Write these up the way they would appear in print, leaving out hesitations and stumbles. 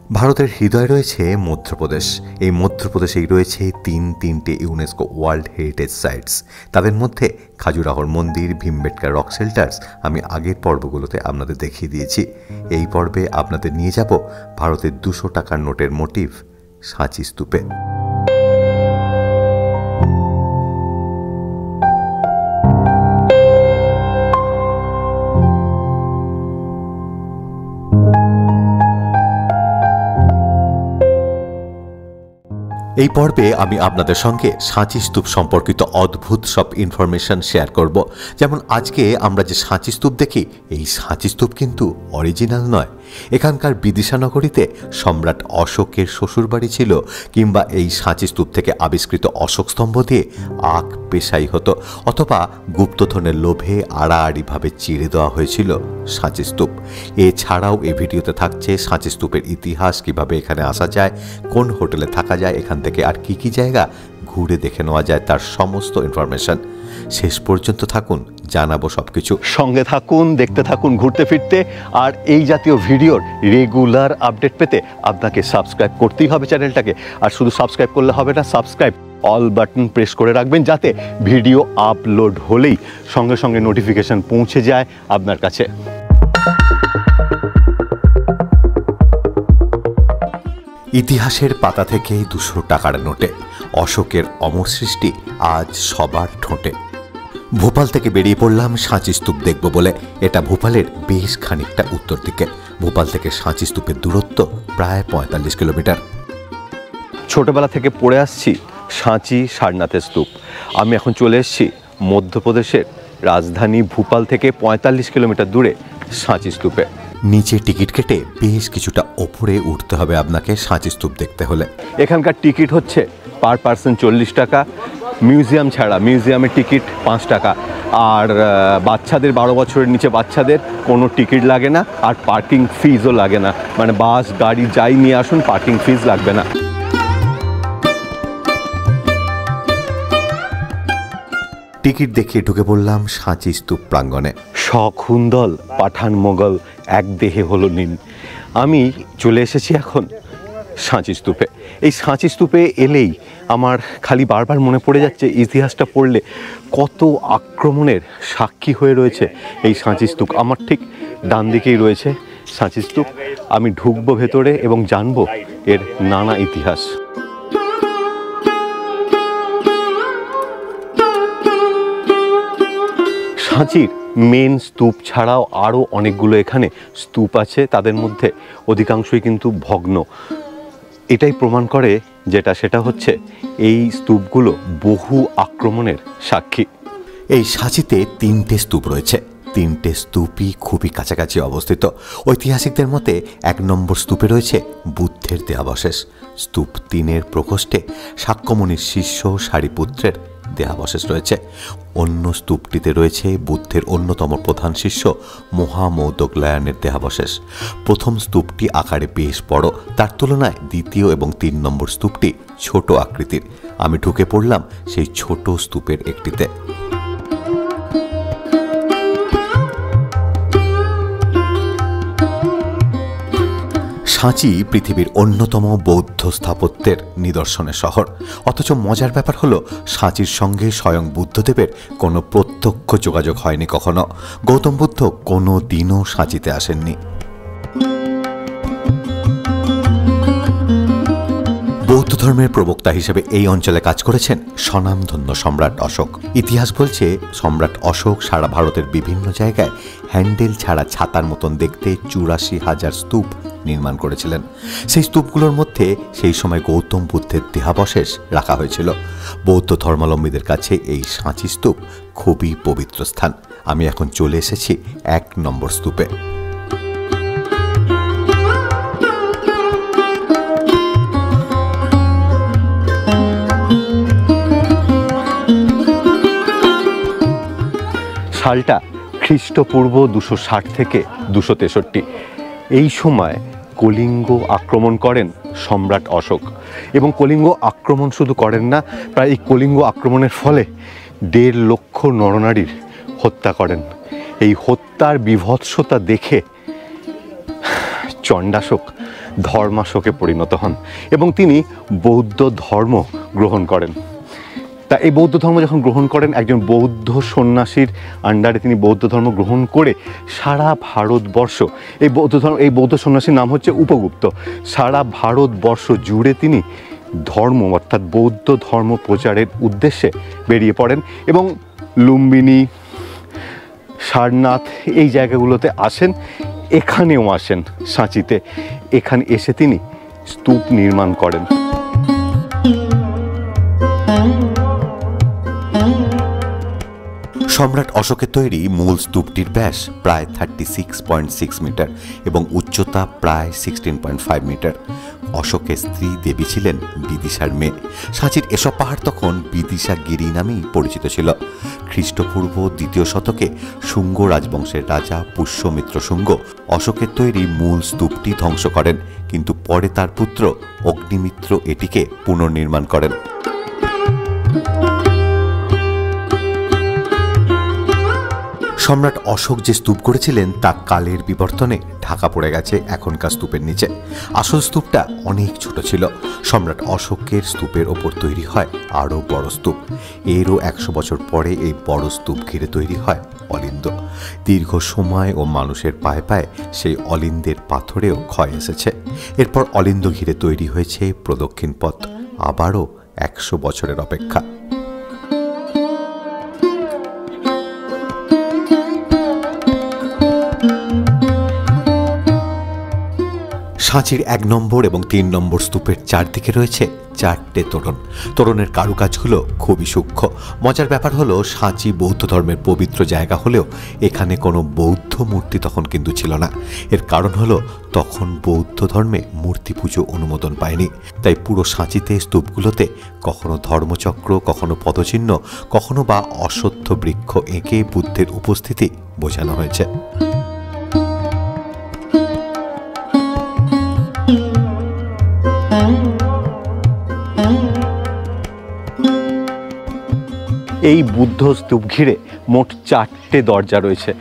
ভারতের হৃদয়ে রয়েছে মধ্যপ্রদেশ। এই মধ্যপ্রদেশেই রয়েছে তিনটে ইউনেস্কো ওয়ার্ল্ড হেরিটেজ সাইটস। তাদের মধ্যে খাজুরাহোর মন্দির, ভীমবেটকা রক শেল্টার্স আমি আগের পর্বগুলোতে আপনাদের দেখিয়ে দিয়েছি। এই পর্বে আপনাদের নিয়ে যাব ভারতের 200 টাকার নোটের মোটিভ সাঁচি স্তূপে। এই পর্বে আমি আপনাদের সঙ্গে সাঁচি স্তূপ সম্পর্কিত অদ্ভুত সব ইনফরমেশন শেয়ার করব। যেমন আজকে আমরা যে সাঁচি স্তূপ দেখি, এই সাঁচি স্তূপ কিন্তু অরিজিনাল নয়। এখানকার বিদিশানগরীতে সম্রাট অশোকের শ্বশুরবাড়ি ছিল, কিংবা এই সাঁচি স্তূপ থেকে আবিষ্কৃত অশোক স্তম্ভ দিয়ে আখ পেশাই হতো, অথবা গুপ্তধনের লোভে আড়াআড়িভাবে চিড়ে দেওয়া হয়েছিল সাঁচি স্তূপ। এছাড়াও এই ভিডিওতে থাকছে সাঁচি স্তূপের ইতিহাস, কিভাবে এখানে আসা যায়, কোন হোটেলে থাকা যায়, এখান থেকে আর কি জায়গা ঘুরে দেখে নেওয়া যায় তার সমস্ত ইনফরমেশন। শেষ পর্যন্ত থাকুন, জানাবো সবকিছু। সঙ্গে থাকুন, দেখতে থাকুন ঘুরতে ফিরতে। আর এই জাতীয় ভিডিওর রেগুলার আপডেট পেতে আপনাকে সাবস্ক্রাইব করতেই হবে চ্যানেলটাকে। আর শুধু সাবস্ক্রাইব করলে হবে না, সাবস্ক্রাইব অল বাটন প্রেস করে রাখবেন, যাতে ভিডিও আপলোড হলেই সঙ্গে সঙ্গে নোটিফিকেশন পৌঁছে যায় আপনার কাছে। ইতিহাসের পাতা থেকে 200 টাকার নোটে অশোকের অমর সৃষ্টি আজ সবার ঠোঁটে। ভোপাল থেকে বেরিয়ে পড়লাম সাঁচি স্তূপ দেখব বলে। এটা ভোপালের বেশ খানিকটা উত্তর দিকে। ভোপাল থেকে সাঁচি স্তূপের দূরত্ব প্রায় 45 কিলোমিটার। ছোটবেলা থেকে পড়ে আসছি সাঁচি সারনাথের স্তূপ। আমি এখন চলে এসেছি মধ্যপ্রদেশের রাজধানী ভোপাল থেকে 45 কিলোমিটার দূরে সাঁচি স্তূপে। নিচে টিকিট কেটে বেশ কিছুটা ওপরে উঠতে হবে আপনাকে সাঁচি স্তূপ দেখতে হলে। এখানকার টিকিট হচ্ছে পার পার্সন 40 টাকা, মিউজিয়াম ছাড়া। মিউজিয়ামের টিকিট 5 টাকা। আর বাচ্চাদের 12 বছরের নিচে বাচ্চাদের কোনো টিকিট লাগে না, আর পার্কিং ফিজও লাগে না। মানে বাস গাড়ি যাই নিয়ে আসুন, পার্কিং ফিজ লাগবে না। টিকিট দেখিয়ে ঢুকে পড়লাম সাঁচি স্তূপ প্রাঙ্গণে। শখুন্দল পাঠান মোগল এক দেহে হলো নীল। আমি চলে এসেছি এখন সাঁচি স্তূপে। এই সাঁচি স্তূপে এলেই আমার খালি বারবার মনে পড়ে যাচ্ছে ইতিহাসটা পড়লে কত আক্রমণের সাক্ষী হয়ে রয়েছে এই সাঁচি স্তূপ। আমার ঠিক ডান দিকেই রয়েছে সাঁচি স্তূপ। আমি ঢুকবো ভেতরে এবং জানবো এর নানা ইতিহাস। সাঁচির মেন স্তূপ ছাড়াও আরও অনেকগুলো এখানে স্তূপ আছে, তাদের মধ্যে অধিকাংশই কিন্তু ভগ্ন। এটাই প্রমাণ করে সেটা হচ্ছে এই স্তূপগুলো বহু আক্রমণের সাক্ষী। এই সাঁচিতে 3টে স্তূপ রয়েছে। 3টে স্তূপই খুবই কাছাকাছি অবস্থিত। ঐতিহাসিকদের মতে 1 নম্বর স্তূপে রয়েছে বুদ্ধের দেহাবশেষ। স্তূপ 3-এর প্রকোষ্ঠে শাক্যমুনির শিষ্য সারিপুত্রের দেহাবশেষ রয়েছে। অন্য স্তূপটিতে রয়েছে বুদ্ধের অন্যতম প্রধান শিষ্য মহামৌদগলায়নের দেহাবশেষ। প্রথম স্তূপটি আকারে বেশ বড়, তার তুলনায় দ্বিতীয় এবং 3 নম্বর স্তূপটি ছোট আকৃতির। আমি ঢুকে পড়লাম সেই ছোট স্তূপের একটিতে। সাঁচি পৃথিবীর অন্যতম বৌদ্ধ স্থাপত্যের নিদর্শনের শহর। অথচ মজার ব্যাপার হলো, সাঁচির সঙ্গে স্বয়ং বুদ্ধদেবের কোনো প্রত্যক্ষ যোগাযোগ হয়নি কখনো। গৌতম বুদ্ধ কোনো দিনও সাঁচিতে আসেননি। বৌদ্ধ ধর্মের প্রবক্তা হিসেবে এই অঞ্চলে কাজ করেছেন স্বনামধন্য সম্রাট অশোক। ইতিহাস বলছে সম্রাট অশোক সারা ভারতের বিভিন্ন জায়গায় হ্যান্ডেল ছাড়া ছাতার মতন দেখতে 84,000 স্তূপ নির্মাণ করেছিলেন। সেই স্তূপগুলোর মধ্যে সেই সময় গৌতম বুদ্ধের দেহাবশেষ রাখা হয়েছিল। বৌদ্ধ ধর্মাবলম্বীদের কাছে এই সাঁচি স্তূপ খুবই পবিত্র স্থান। আমি এখন চলে এসেছি 1 নম্বর স্তূপে। সালটা খ্রিস্টপূর্ব 260 থেকে 263। এই সময় কলিঙ্গ আক্রমণ করেন সম্রাট অশোক। এবং কলিঙ্গ আক্রমণ শুধু করেন না, প্রায় এই কলিঙ্গ আক্রমণের ফলে 1.5 লক্ষ নরনারীর হত্যা করেন। এই হত্যার বিভৎসতা দেখে চণ্ডাশোক ধর্মাশোকে পরিণত হন এবং তিনি বৌদ্ধ ধর্ম গ্রহণ করেন। তা এই বৌদ্ধ ধর্ম যখন গ্রহণ করেন, একজন বৌদ্ধ সন্ন্যাসীর আন্ডারে তিনি বৌদ্ধ ধর্ম গ্রহণ করে সারা ভারতবর্ষ, এই বৌদ্ধ সন্ন্যাসীর নাম হচ্ছে উপগুপ্ত, সারা ভারতবর্ষ জুড়ে তিনি ধর্ম অর্থাৎ বৌদ্ধ ধর্ম প্রচারের উদ্দেশ্যে বেরিয়ে পড়েন এবং লুম্বিনী, সারনাথ এই জায়গাগুলোতে আসেন, এখানেও আসেন সাঁচিতে। এখানে এসে তিনি স্তূপ নির্মাণ করেন। সম্রাট অশোকের তৈরি মূল স্তূপটির ব্যাস প্রায় 36.6 মিটার এবং উচ্চতা প্রায় 16.5 মিটার। অশোকের স্ত্রী দেবী ছিলেন বিদিশার মেয়ে। সাঁচির এসব পাহাড় তখন বিদিশা গিরি নামেই পরিচিত ছিল। খ্রিস্টপূর্ব 2য় শতকে শুঙ্গ রাজবংশের রাজা পুষ্যমিত্র শুঙ্গ অশোকের তৈরি মূল স্তূপটি ধ্বংস করেন, কিন্তু পরে তার পুত্র অগ্নিমিত্র এটিকে পুনর্নির্মাণ করেন। সম্রাট অশোক যে স্তূপ করেছিলেন তা কালের বিবর্তনে ঢাকা পড়ে গেছে এখনকার স্তূপের নিচে। আসল স্তূপটা অনেক ছোট ছিল। সম্রাট অশোকের স্তূপের ওপর তৈরি হয় আরও বড় স্তূপ। এরও 100 বছর পরে এই বড় স্তূপ ঘিরে তৈরি হয় অলিন্দ। দীর্ঘ সময় ও মানুষের পায়ে পায়ে সেই অলিন্দের পাথরেও ক্ষয় এসেছে। এরপর অলিন্দ ঘিরে তৈরি হয়েছে প্রদক্ষিণ পথ, আবারও 100 বছরের অপেক্ষা। সাঁচির 1 নম্বর এবং 3 নম্বর স্তূপের চারদিকে রয়েছে 4টে তোরণ। তোরণের কারুকাজগুলো খুবই সূক্ষ্ম। মজার ব্যাপার হলো, সাঁচি বৌদ্ধ ধর্মের পবিত্র জায়গা হলেও এখানে কোনো বৌদ্ধ মূর্তি তখন কিন্তু ছিল না। এর কারণ হলো, তখন বৌদ্ধ ধর্মে মূর্তি পুজো অনুমোদন পায়নি। তাই পুরো সাঁচিতে স্তূপগুলোতে কখনো ধর্মচক্র, কখনো পদচিহ্ন, কখনো বা অশ্বত্থ বৃক্ষ এঁকে বুদ্ধের উপস্থিতি বোঝানো হয়েছে। এই বুদ্ধ স্তূপ ঘিরে মোট 4টে দরজা রয়েছে।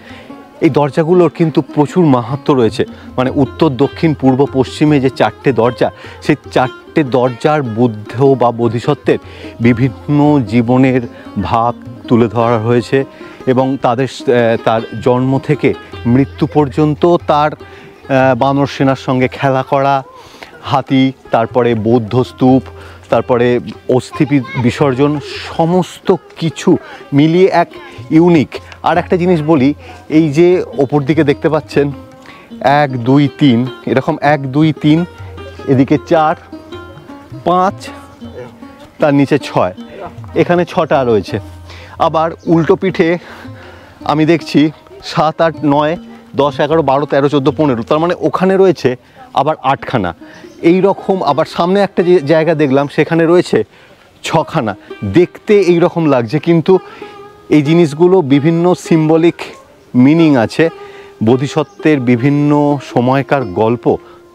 এই দরজাগুলোর কিন্তু প্রচুর মাহাত্ম্য রয়েছে। মানে উত্তর, দক্ষিণ, পূর্ব, পশ্চিমে যে 4টে দরজা, সেই 4টে দরজার বুদ্ধ বা বোধিসত্ত্বের বিভিন্ন জীবনের ভাগ তুলে ধরা হয়েছে এবং তার জন্ম থেকে মৃত্যু পর্যন্ত তার বানর সেনার সঙ্গে খেলা করা, হাতি, তারপরে বৌদ্ধ স্তূপ, তারপরে অস্থি বিসর্জন, সমস্ত কিছু মিলিয়ে এক ইউনিক। আর একটা জিনিস বলি, এই যে ওপর দিকে দেখতে পাচ্ছেন 1, 2, 3, এরকম 1, 2, 3, এদিকে 4, 5, তার নিচে 6, এখানে 6টা রয়েছে। আবার উল্টো পিঠে আমি দেখছি 7, 8, 9, 10, 11, 12, 13, 14, 15, তার মানে ওখানে রয়েছে আবার 8খানা। এই রকম আবার সামনে একটা যে জায়গা দেখলাম সেখানে রয়েছে 6খানা। দেখতে এই রকম লাগছে, কিন্তু এই জিনিসগুলো বিভিন্ন সিম্বলিক মিনিং আছে। বোধিসত্ত্বের বিভিন্ন সময়কার গল্প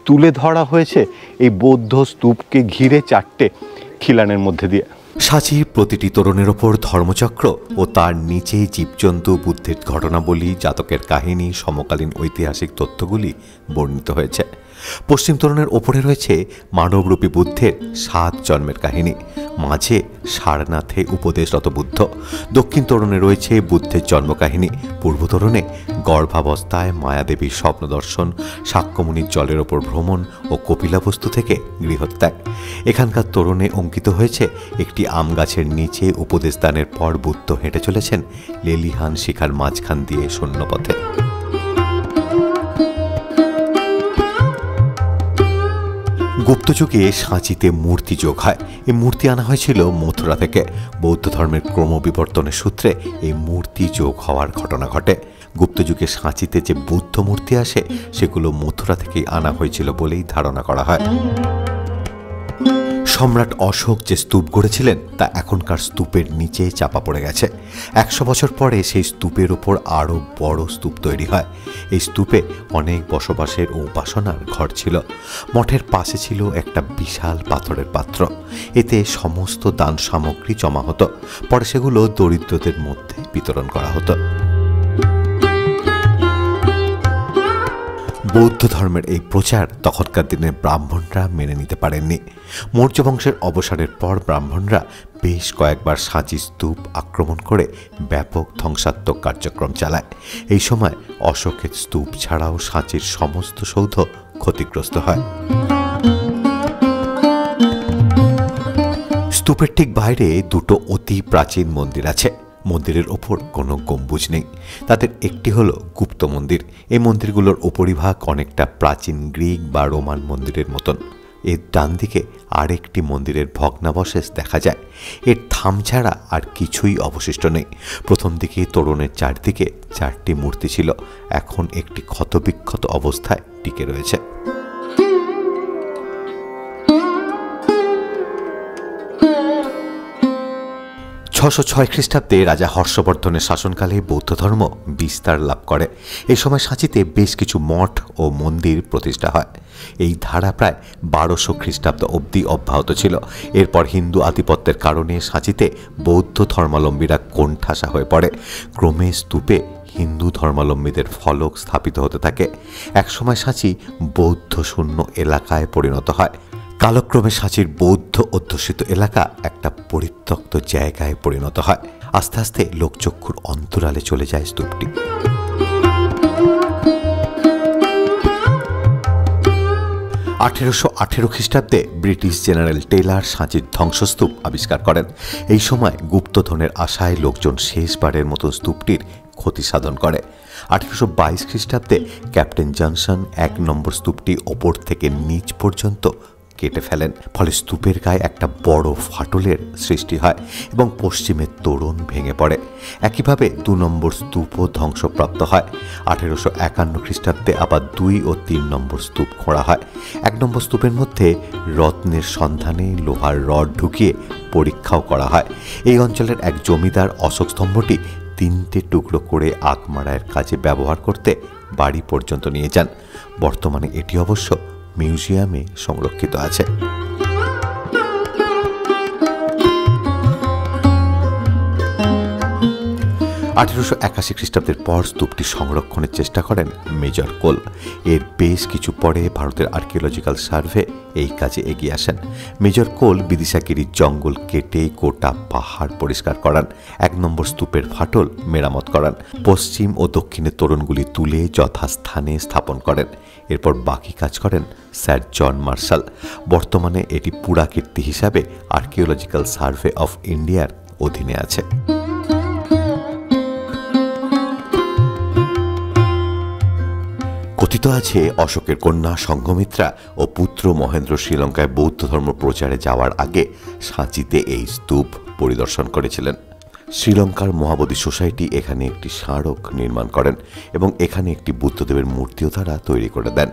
তুলে ধরা হয়েছে এই বৌদ্ধ স্তূপকে ঘিরে 4টে খিলানের মধ্যে দিয়ে। সাঁচির প্রতিটি তোরণের ওপর ধর্মচক্র ও তার নিচে জীবজন্তু, বুদ্ধের ঘটনাবলী, জাতকের কাহিনী, সমকালীন ঐতিহাসিক তথ্যগুলি বর্ণিত হয়েছে। পশ্চিম তোরণের ওপরে রয়েছে মানবরূপী বুদ্ধের 7 জন্মের কাহিনী, মাঝে সারনাথে উপদেশরত বুদ্ধ। দক্ষিণ তোরণে রয়েছে বুদ্ধের জন্মকাহিনী। পূর্ব তোরণে গর্ভাবস্থায় মায়াদেবীর স্বপ্নদর্শন, শাক্যমুনির জলের ওপর ভ্রমণ ও কপিলাবস্তু থেকে গৃহত্যাগ। এখানকার তোরণে অঙ্কিত হয়েছে একটি আম গাছের নিচে উপদেশদানের পর বুদ্ধ হেঁটে চলেছেন লেলিহান শিখার মাঝখান দিয়ে শূন্যপথে। গুপ্তযুগে সাঁচিতে মূর্তি যোগ হয়। এই মূর্তি আনা হয়েছিল মথুরা থেকে। বৌদ্ধ ধর্মের ক্রমবিবর্তনের সূত্রে এই মূর্তি যোগ হওয়ার ঘটনা ঘটে। গুপ্তযুগে সাঁচিতে যে বুদ্ধ মূর্তি আসে সেগুলো মথুরা থেকেই আনা হয়েছিল বলেই ধারণা করা হয়। সম্রাট অশোক যে স্তূপ গড়েছিলেন তা এখনকার স্তূপের নিচে চাপা পড়ে গেছে। 100 বছর পরে সেই স্তূপের ওপর আরও বড় স্তূপ তৈরি হয়। এই স্তূপে অনেক বসবাসের ও উপাসনার ঘর ছিল। মঠের পাশে ছিল একটা বিশাল পাথরের পাত্র। এতে সমস্ত দান সামগ্রী জমা হতো। পরে সেগুলো দরিদ্রদের মধ্যে বিতরণ করা হতো। বৌদ্ধ ধর্মের এই প্রচার তখনকার দিনের ব্রাহ্মণরা মেনে নিতে পারেননি। মৌর্য বংশের অবসানের পর ব্রাহ্মণরা বেশ কয়েকবার সাঁচি স্তূপ আক্রমণ করে ব্যাপক ধ্বংসাত্মক কার্যক্রম চালায়। এই সময় অশোকের স্তূপ ছাড়াও সাঁচির সমস্ত সৌধ ক্ষতিগ্রস্ত হয়। স্তূপের ঠিক বাইরে দুটো অতি প্রাচীন মন্দির আছে। মন্দিরের ওপর কোনো গম্বুজ নেই। তাদের একটি হলো গুপ্ত মন্দির। এই মন্দিরগুলোর উপরিভাগ অনেকটা প্রাচীন গ্রিক বা রোমান মন্দিরের মতন। এর ডান দিকে আরেকটি মন্দিরের ভগ্নাবশেষ দেখা যায়। এর থাম ছাড়া আর কিছুই অবশিষ্ট নেই। প্রথম দিকে তোরণের চারদিকে 4টি মূর্তি ছিল, এখন একটি ক্ষতবিক্ষত অবস্থায় টিকে রয়েছে। 606 খ্রিস্টাব্দে রাজা হর্ষবর্ধনের শাসনকালে বৌদ্ধ ধর্ম বিস্তার লাভ করে। এই সময় সাঁচিতে বেশ কিছু মঠ ও মন্দির প্রতিষ্ঠা হয়। এই ধারা প্রায় 1200 খ্রিস্টাব্দ অবধি অব্যাহত ছিল। এরপর হিন্দু আধিপত্যের কারণে সাঁচিতে বৌদ্ধ ধর্মাবলম্বীরা কোণঠাসা হয়ে পড়ে। ক্রমে স্তূপে হিন্দু ধর্মাবলম্বীদের ফলক স্থাপিত হতে থাকে। একসময় সাঁচি বৌদ্ধ শূন্য এলাকায় পরিণত হয়। কালক্রমে সাঁচির বৌদ্ধ অধ্যুষিত এলাকা একটা পরিত্যক্ত জায়গায় পরিণত হয়। আস্তে আস্তে লোকচক্ষুর অন্তরালে চলে যায় স্তূপটি। 1818 খ্রিস্টাব্দে ব্রিটিশ জেনারেল টেইলার সাঁচির ধ্বংসস্তূপ আবিষ্কার করেন। এই সময় গুপ্তধনের আশায় লোকজন শেষবারের মতো স্তূপটির ক্ষতি সাধন করে। 1822 খ্রিস্টাব্দে ক্যাপ্টেন জনসন 1 নম্বর স্তূপটি ওপর থেকে নিচ পর্যন্ত কেটে ফেলেন। ফলে স্তূপের গায়ে একটা বড় ফাটলের সৃষ্টি হয় এবং পশ্চিমের তোরণ ভেঙে পড়ে। একইভাবে 2 নম্বর স্তূপও ধ্বংসপ্রাপ্ত হয়। 1851 খ্রিস্টাব্দে আবার 2 ও 3 নম্বর স্তূপ খোঁড়া হয়। 1 নম্বর স্তূপের মধ্যে রত্নের সন্ধানে লোহার রড ঢুকিয়ে পরীক্ষাও করা হয়। এই অঞ্চলের এক জমিদার অশোক স্তম্ভটি 3টে টুকরো করে আগমারায়ের কাজে ব্যবহার করতে বাড়ি পর্যন্ত নিয়ে যান। বর্তমানে এটি অবশ্য মিউজিয়ামে সংরক্ষিত আছে। 1881 খ্রিস্টাব্দের পর স্তূপটি সংরক্ষণের চেষ্টা করেন মেজর কোল। এর বেশ কিছু পরে ভারতের আর্কিওলজিক্যাল সার্ভে এই কাজে এগিয়ে আসেন। মেজর কোল বিদিশাগিরির জঙ্গল কেটে গোটা পাহাড় পরিষ্কার করান। 1 নম্বর স্তূপের ফাটল মেরামত করান। পশ্চিম ও দক্ষিণের তোরণগুলি তুলে যথাস্থানে স্থাপন করেন। এরপর বাকি কাজ করেন স্যার জন মার্শাল। বর্তমানে এটি পুরাকীর্তি হিসাবে আর্কিওলজিক্যাল সার্ভে অফ ইন্ডিয়ার অধীনে আছে। কথিত আছে অশোকের কন্যা সংঘমিত্রা ও পুত্র মহেন্দ্র শ্রীলঙ্কায় বৌদ্ধ ধর্ম প্রচারে যাওয়ার আগে সাঁচিতে এই স্তূপ পরিদর্শন করেছিলেন। শ্রীলঙ্কার মহাবোধি সোসাইটি এখানে একটি স্মারক নির্মাণ করেন এবং এখানে একটি বুদ্ধদেবের মূর্তিও তারা তৈরি করে দেন।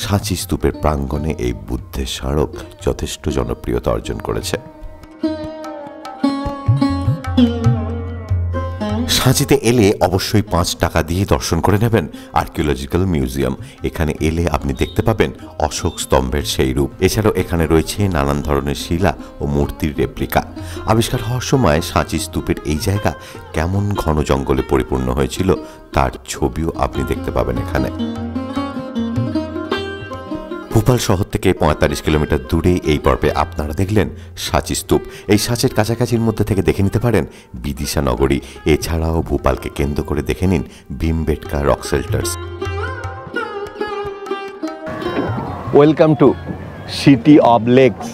সাঁচি স্তূপের প্রাঙ্গণে এই বুদ্ধের স্মারক যথেষ্ট জনপ্রিয়তা অর্জন করেছে। সাঁচিতে এলে অবশ্যই 5 টাকা দিয়ে দর্শন করে নেবেন আর্কিওলজিক্যাল মিউজিয়াম। এখানে এলে আপনি দেখতে পাবেন অশোক স্তম্ভের সেই রূপ। এছাড়াও এখানে রয়েছে নানান ধরনের শিলা ও মূর্তির রেপ্লিকা। আবিষ্কার হওয়ার সময় সাঁচি স্তূপের এই জায়গা কেমন ঘন জঙ্গলে পরিপূর্ণ হয়েছিল তার ছবিও আপনি দেখতে পাবেন এখানে। ভূপাল শহর থেকে 45 কিলোমিটার দূরে এই পর্বে আপনারা দেখলেন সাঁচি স্তূপ। এই সাঁচের কাছাকাছির মধ্যে থেকে দেখে নিতে পারেন বিদিশা নগরী। এছাড়াও ভূপালকে কেন্দ্র করে দেখে নিন Bhimbetka rock shelters. Welcome to city of lakes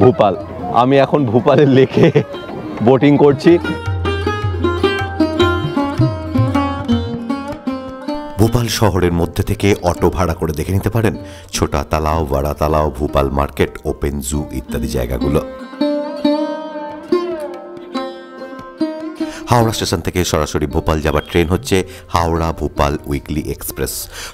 Bhopal. আমি এখন ভূপালের লেকে বোটিং করছি। ভূপাল শহরের মধ্যে থেকে অটো ভাড়া করে দেখে নিতে পারেন ছোটা তালাও, বড়া তালাও, ভূপাল মার্কেট, ওপেন জু ইত্যাদি জায়গাগুলো। হাওড়া স্টেশন থেকে সরাসরি ভোপাল যাবার ট্রেন হচ্ছে হাওড়া ভোপাল উইকলি এক্সপ্রেস।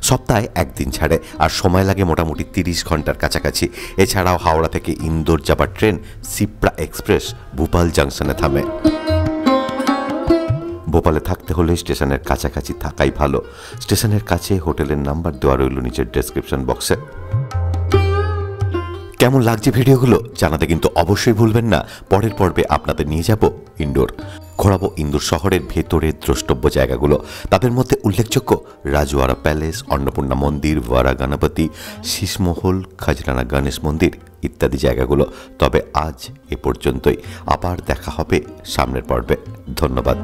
সপ্তাহে 1 দিন ছাড়ে আর সময় লাগে মোটামুটি 30 ঘন্টার কাছাকাছি। এছাড়াও হাওড়া থেকে ইন্দোর যাবার ট্রেন সিপ্রা এক্সপ্রেস ভোপাল জাংশনে থামে। ভোপালে থাকতে হলে স্টেশনের কাছাকাছি থাকাই ভালো। স্টেশনের কাছে হোটেলের নাম্বার দেওয়া রইল নিচের ডেসক্রিপশন বক্সে। কেমন লাগছে ভিডিওগুলো জানাতে কিন্তু অবশ্যই ভুলবেন না। পরের পর্বে আপনাদের নিয়ে যাব ইন্দোর, ঘোরাবো ইন্দোর শহরের ভেতরের দ্রষ্টব্য জায়গাগুলো। তাদের মধ্যে উল্লেখযোগ্য রাজওয়াড়া প্যালেস, অন্নপূর্ণা মন্দির, ওয়ারা গণপতি, শীষমহল, খাজরানা গণেশ মন্দির ইত্যাদি জায়গাগুলো। তবে আজ এ পর্যন্তই, আবার দেখা হবে সামনের পর্বে। ধন্যবাদ।